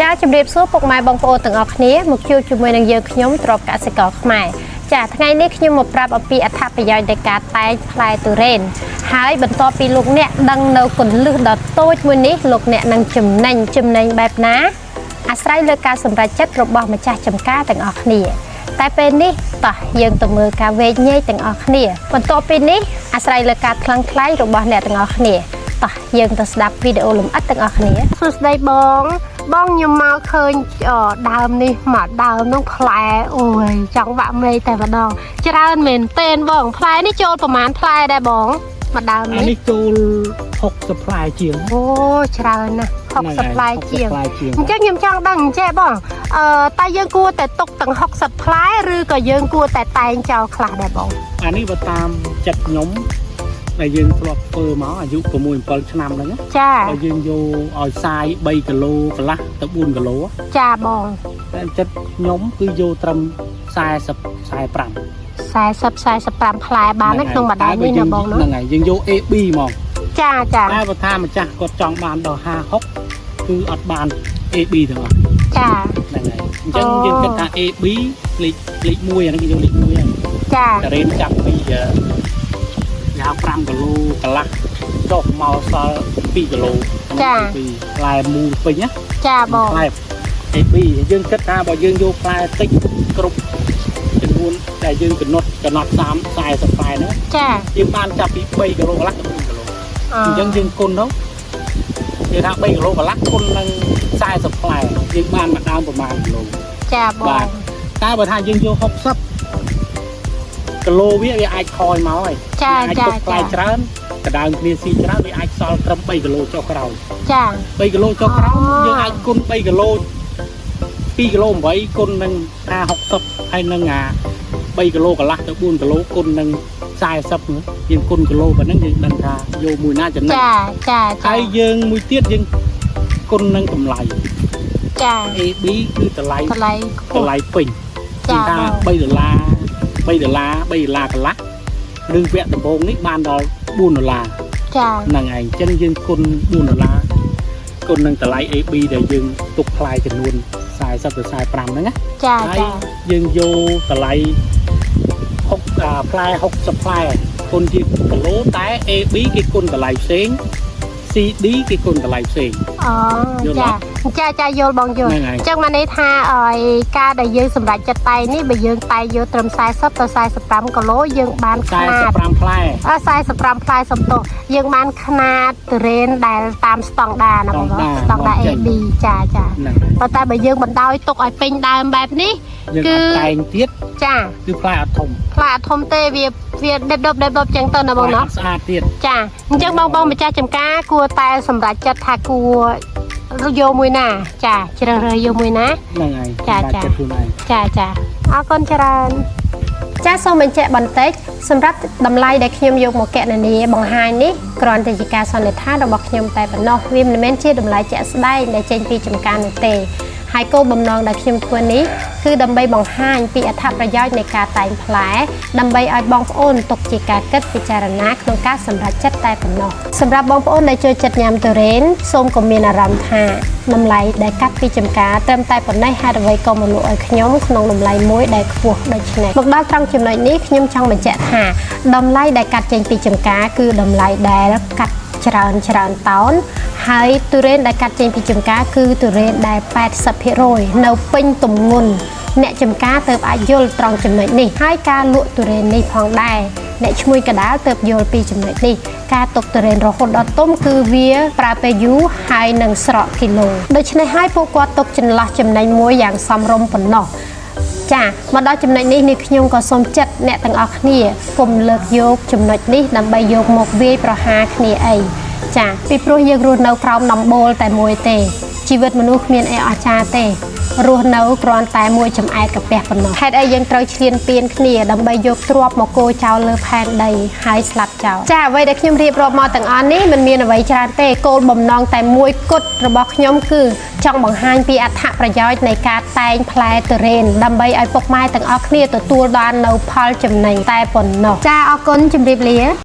ចាជំរាបសួរពុកម៉ែបងប្អូនទាំងអស់គ្នាមកជួបជាមួយនឹងយើងខ្ញុំទ្របកសិករខ្មែរចាថ្ងៃនេះខ្ញុំមកប្រាប់អំពីអត្ថប្រយោជន៍នៃការតែងផ្លែទុរេនហើយបន្ទាប់ពីលោកអ្នកដឹងនៅគន្លឹះដ៏តូចមួយនេះលោកអ្នកនឹងចំណេញបែបណាអាស្រ័យលើការសម្រេចចិត្តរបស់ម្ចាស់ចម្ការទាំងអស់គ្នាតែពេលនេះតោះយើងទៅមើលការវែកញែកទាំងអស់គ្នាបន្ទាប់ពីនេះអាស្រ័យលើការថ្លឹងថ្លែងរបស់អ្នកទាំងអស់គ្នាតោះយើងទៅស្ដាប់វីដេអូលម្អិតទាំងអស់គ្នាសួស្ដីបងខ្ញុំមកឃើញដើមនេះមកដើមនោះផ្លែអូយចង់បាក់មេតែម្ដងច្រើនមែនទែនបងផ្លែនេះចូលប្រហែលផ្លែដែរបងមកដើមនេះចូល60ផ្លែជាងអូច្រើនណាស់60ផ្លែជាងអញ្ចឹងខ្ញុំចង់ដឹងចេះបងតែយើងគួរតែទុកទាំង60ផ្លែឬក៏យើងគួរតែតែងចោលខ្លះដែរបងអានេះបើតាមចិត្តខ្ញុំដែលយើងធ្លាប់ធ្វើមកអាយុ6 7ឆ្នាំហ្នឹងចាហើយយើងយកឲ្យសាយ3គីឡូកន្លះទៅ4គីឡូចាបងតែចិត្តខ្ញុំគឺយកត្រឹម40 45ផ្លែបានក្នុងមួយដើមនេះណាបងហ្នឹងហើយយើងយក AB ហ្មងចាតែបើថាម្ចាស់គាត់ចង់បានដល់50 60គឺអត់បាន AB ទាំងអស់ចាហ្នឹងហើយអញ្ចឹងយើងគិតថា AB លេខ1អានេះយើងលេខ1ហើយចាតរេនចាប់ពីយក5គីឡូកន្លះចុះមកសល់2គីឡូចាពីផ្លែមូលពេញណាចាបងផ្លែ AB យើងគិតថាបើយើងយកផ្លែតិចគ្រប់ចំនួនដែលយើងកំណត់30 40ផ្លែហ្នឹងចាយើងបានចាប់ពី3គីឡូកន្លះទៅ4គីឡូអញ្ចឹងយើងគុណទៅគេថា3គីឡូកន្លះគុណនឹង40ផ្លែយើងបានមកដើមប្រមាណគីឡូចាបងតែបើថាយើងយក60គីឡូវាអាចខយមកហើយចាផ្លែច្រើនកដើមគ្នាស៊ីច្រើនវាអាចសល់ត្រឹម3គីឡូចុះក្រោយចា3គីឡូចុះក្រោយយើងអាចគុណ3គីឡូ2គីឡូ8គុណនឹង60ហើយនឹង3គីឡូកន្លះទៅ4គីឡូគុណនឹង40យើងគុណគីឡូប៉ុណ្ណឹងយើងដឹងថាយកមួយណាចំណេញចាហើយយើងមួយទៀតយើងគុណនឹងតម្លៃចា AB គឺតម្លៃពេញចាថា$3 $3កន្លះឬវគ្គដំបូងនេះបានដល់$4ចាហ្នឹងហើយអញ្ចឹងយើងគុណ$4គុណនឹងតម្លៃ AB ដែលយើងទុកផ្លែចំនួន40ទៅ45ហ្នឹងណាចាហើយយើងយកតម្លៃផ្លែ60ផ្លែគុណជាគីឡូតែ AB គេគុណតម្លៃផ្សេង CD គេគុណតម្លៃផ្សេងចាយល់បងយល់អញ្ចឹងមកនេះថាការដែលយើងសម្រេចចិត្តតែនេះបើយើងតែយកត្រឹម40ទៅ45គីឡូយើងបានខ្នាត45ផ្លែ45ផ្លែសំទោសយើងបានខ្នាតទុរេនដែលតាមស្តង់ដារណាបងស្តង់ដារ AB ចាប៉ុន្តែបើយើងបណ្ដោយទុកឲ្យពេញដើមបែបនេះគឺតែងទៀតចាគឺផ្លែអត់ធំទេវាដេបចឹងទៅណាបងណាស្អាតទៀតចាអញ្ចឹងបងម្ចាស់ចម្ការគួរតែសម្រេចចិត្តថាគួរយកមួយណាចាជ្រើសរើសយកមួយណាហ្នឹងហើយចាអរគុណច្រើនចាសូមបញ្ជាក់បន្តិចសម្រាប់តម្លៃដែលខ្ញុំយកមកកណនាបង្ហាញនេះគ្រាន់តែជាការសន្និដ្ឋានរបស់ខ្ញុំតែប៉ុណ្ណោះវាមិនមែនជាតម្លៃជាក់ស្ដែងដែលចេញពីចម្ការនោះទេហើយគោលបំណងដែលខ្ញុំធ្វើនេះគឺដើម្បីបង្ហាញពីអត្ថប្រយោជន៍នៃការតែងផ្លែដើម្បីឲ្យបងប្អូនទុកជាការគិតពិចារណាក្នុងការសម្រេចចិត្តតែប៉ុណ្ណោះសម្រាប់បងប្អូនដែលចូលចិត្តញ៉ាំទុរេនសូមកុំមានអារម្មណ៍ថាតម្លៃដែលកាត់ពីចម្ការត្រឹមតែប៉ុណ្ណេះហេតុអ្វីក៏មកលក់ឲ្យខ្ញុំក្នុងតម្លៃមួយដែលខ្ពស់ដូច្នេះមកដល់ត្រង់ចំណុចនេះខ្ញុំចង់បញ្ជាក់ថាតម្លៃដែលកាត់ចេញពីចម្ការគឺតម្លៃដែលកាត់ច្រើនតោនហើយទុរេនដែលកាត់ចេញពីចម្ការគឺទុរេនដែល 80% នៅពេញទម្ងន់អ្នកចម្ការទើបអាចយល់ត្រង់ចំណុចនេះហើយការលក់ទុរេននេះផងដែរអ្នកឈ្មួញកដាលទើបយល់ពីចំណុចនេះការទុកទុរេនរហូតដល់ទុំគឺវាប្រើពេលយូរហើយនឹងស្រកគីឡូដូច្នេះហើយពួកគាត់ទុកចន្លោះចំណេញមួយយ៉ាងសមរម្យប៉ុណ្ណោះចាមកដល់ចំណុចនេះខ្ញុំក៏សូមចិត្តអ្នកទាំងអស់គ្នាកុំលើកយកចំណុចនេះដើម្បីយកមកវាយប្រហារគ្នាអីចាពីព្រោះយើងរស់នៅក្រោមដំបូលតែមួយទេជីវិតមនុស្សគ្មានអីអស្ចារ្យទេរស់នៅគ្រាន់តែមួយចំអែតកាពះប៉ុណ្ណោះហេតុអីយើងត្រូវឈ្លានពានគ្នាដើម្បីយកទ្រព្យមកគោចោលលើផែនដីហើយស្លាប់ចោលចាអ្វីដែលខ្ញុំរៀបរាប់មកទាំងអស់នេះមិនមានអ្វីច្រើនទេគោលបំណងតែមួយគត់របស់ខ្ញុំគឺចង់បង្ហាញពីអត្ថប្រយោជន៍នៃការតែងផ្លែទុរេនដើម្បីឲ្យពុកម៉ែទាំងអស់គ្នាទទួលបាននូវផលចំណេញតែប៉ុណ្ណោះចាអរគុណជម្រាបលា